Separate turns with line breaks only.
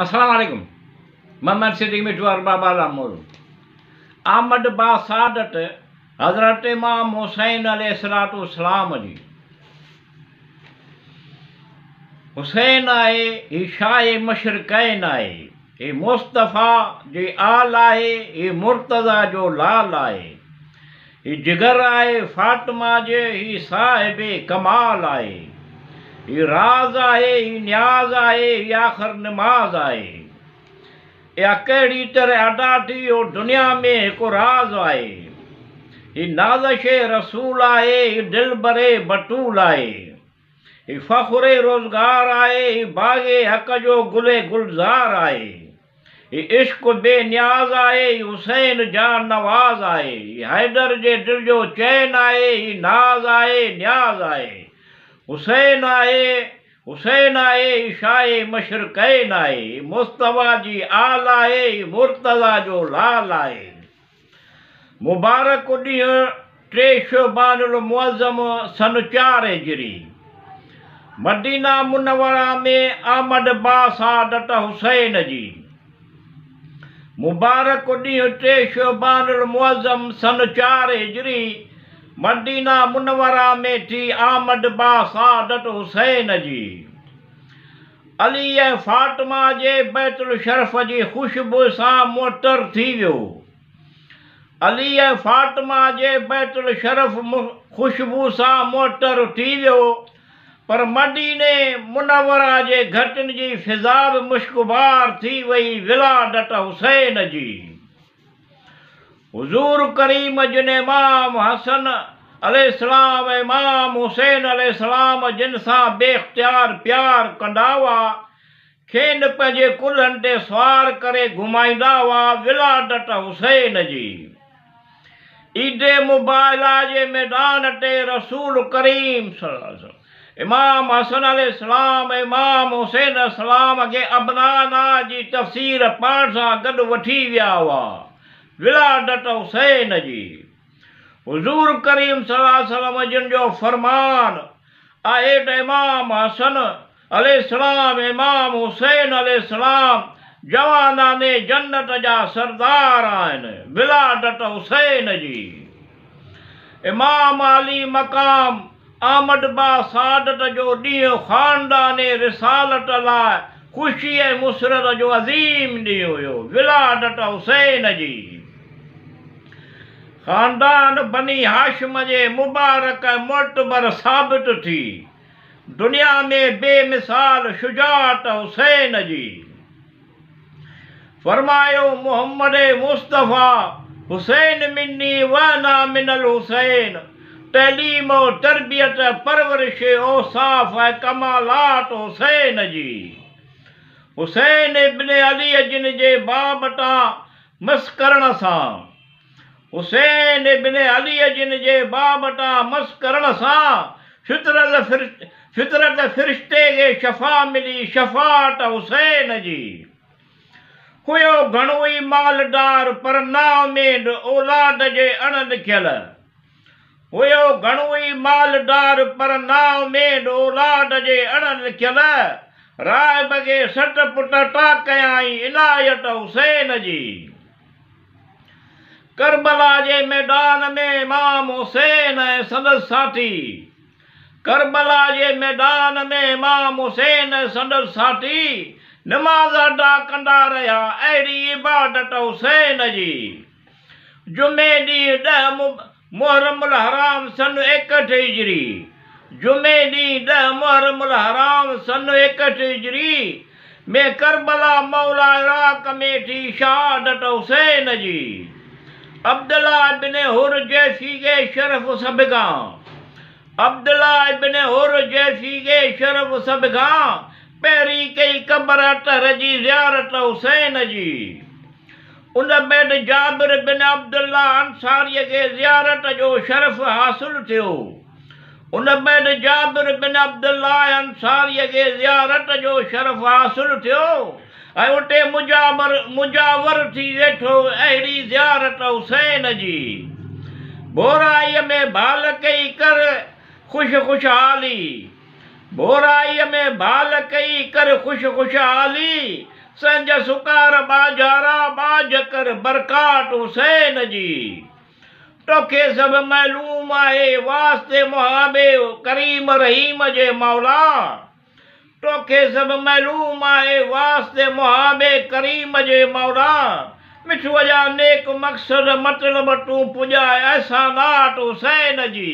Assalamualaikum. Muhammad Siddiq Mitwar Baba Lamur. Ahmad Ba Sadat Hazrat Imam Hussain alayhi salatu salam ji. Hussain आए ही शाह मशरकैन आए ही मुस्तफ़ा जी आल आए ही मुर्तज़ा जो लाल आए ही जिगर आए फातिमा जे ही साहिब कमाल आए ही राज आए ही न्याज आए ही आखिर नमाज आए या कहिड़ी तरह अदा थी हो दुनिया में हिकु राज आए ही नाज़श रसूल आए ही दिल बरे बतूल आए ही फ़ख़्रे रोज़गार आए ही बागे हक़ जो गुले गुलज़ार आए ही इश्क बेनियाज आए ही हुसैन जान नवाज आए ही हैदर जे दिल जो चैन आए ही नाज आए न्याज आए हुसैन आए ही शाह मशरकैन आए ही मुस्तफ़ा जी आल आए ही मुर्तज़ा जो लाल आए मुबारक ॾींहुं 3 शोबानुल मुअज़्ज़म सन 4 हिजरी मदीना मुनव्वरा में अहमद बा सादत हुसैन जी मुबारक ॾींहुं 3 शोबानुल मुअज़्ज़म सन 4 हिजरी मदीना मुनव्वरा में थी अहमद बा सादत हुसैन जी अली ऐं फातिमा जे बैतुल शरफ़ जी ख़ुशबू सां मुअत्तर थी वियो अली ऐं फातिमा जे बैतुल शरफ़ ख़ुशबू सां मुअत्तर थी वियो पर मदीने मुनव्वरा जे घटनि जी फ़िज़ा बि मुश्कबार थी वई विलादत हुसैन जी हुज़ूर करीम जिन इमाम हसन अलैहिस्सलाम ऐं इमाम हुसैन अलैहिस्सलाम जिन सां बेइख़्तियार प्यार कंदा हुआ खेनि पंहिंजे कुल्हनि ते सवार करे घुमाईंदा हुआ विलादत हुसैन जी ईद मुबाहिला जे मैदान ते रसूल करीम इमाम हसन अलैहिस्सलाम इमाम हुसैन अलैहिस्सलाम खे अबनाना जी तफ़सीर पाण सां गॾु वठी विया हुआ विलादत हुसैन जी हुज़ूर करीम सल्लल्लाहु अलैहि वसल्लम जिन जो फरमान आहे त इमाम हसन अलैहिस्सलाम इमाम हुसैन अलैहिस्सलाम जवानाने जन्नत जा सरदार आहिनि विलादत हुसैन जी इमाम अली मक़ाम अहमद बा सादत जो ॾींहुं ख़ानदाने रिसालत लाइ ख़ुशी ऐं मुसरत जो अज़ीम ॾींहुं हुयो विलादत हुसैन जी ख़ानदान बनी हाशिम जे मुबारक ऐं मुअतबर साबित थी दुनिया में बेमिसाल शुजाअत हुसैन जी फरमायो मोहम्मद मुस्तफ़ा हुसैन मिन्नी व अना मिनल हुसैन तलीम और तरबियत परवरिश औसाफ ऐं कमालात हुसैन जी हुसैन इब्न अली जिन जे बाबता मस करण सां हुसैन इब्न अली जिन जे बाबता मस करण सां फितरत फ़िरिश्ते खे शफ़ा मिली शफ़ाअत हुसैन जी हुयो घणो ई मालदार पर नाउमेद औलाद जे अण लिखियल हुयो घणो ई मालदार पर नाउमेद औलाद जे अण लिखियल राइब खे 7 पुट टा कयाई इनायत हुसैन जी करबला जे मैदान में इमाम हुसैन ऐं संदसि साथी करबला जे मैदान में इमाम हुसैन ऐं संदसि साथी नमाज़ अदा कंदा रहिया अहिड़ी इबादत हुसैन जी जुमे ॾींहुं 10 मुहर्रमुल हराम सन 61 हिजरी जुमे ॾींहुं 10 मुहर्रमुल हराम सन 61 हिजरी में करबला मौला इराक़ में थी शहादत हुसैन जी अब्दुल्ला इब्न हुर जैफ़ी के शरफ़ सबगां अब्दुल्ला इब्न हुर जैफ़ी के शरफ़ सबगां पहिरीं कई क़बर अतहर जी ज़ियारत हुसैन जी उन बैदि जाबिर बिन अब्दुल्ला अंसारीअ खे ज़ियारत जो शरफ़ हासिल थियो उन बैदि जाबिर बिन अब्दुल्ला अंसारीअ खे ज़ियारत जो शरफ़ हासिल थियो ऐं उते मुजावर थी वेठो अहिड़ी ज़ियारत हुसैन जी बोराईअ में भाल कई कर ख़ुशहाली बोराईअ में भाल कई कर ख़ुशहाली संज सुकार बाजारा बाज कर बरकात हुसैन जी। तोखे सब मालूम आहे वास्ते मुहाबे करीम रहीम जे मौला। तोखे सब मालूम आहे वास्ते मुहाबे करीम जे मौला। मिठूअ जा नेक मक़सद मतिलब तूं पुॼाए अहसानात हुसैन जी।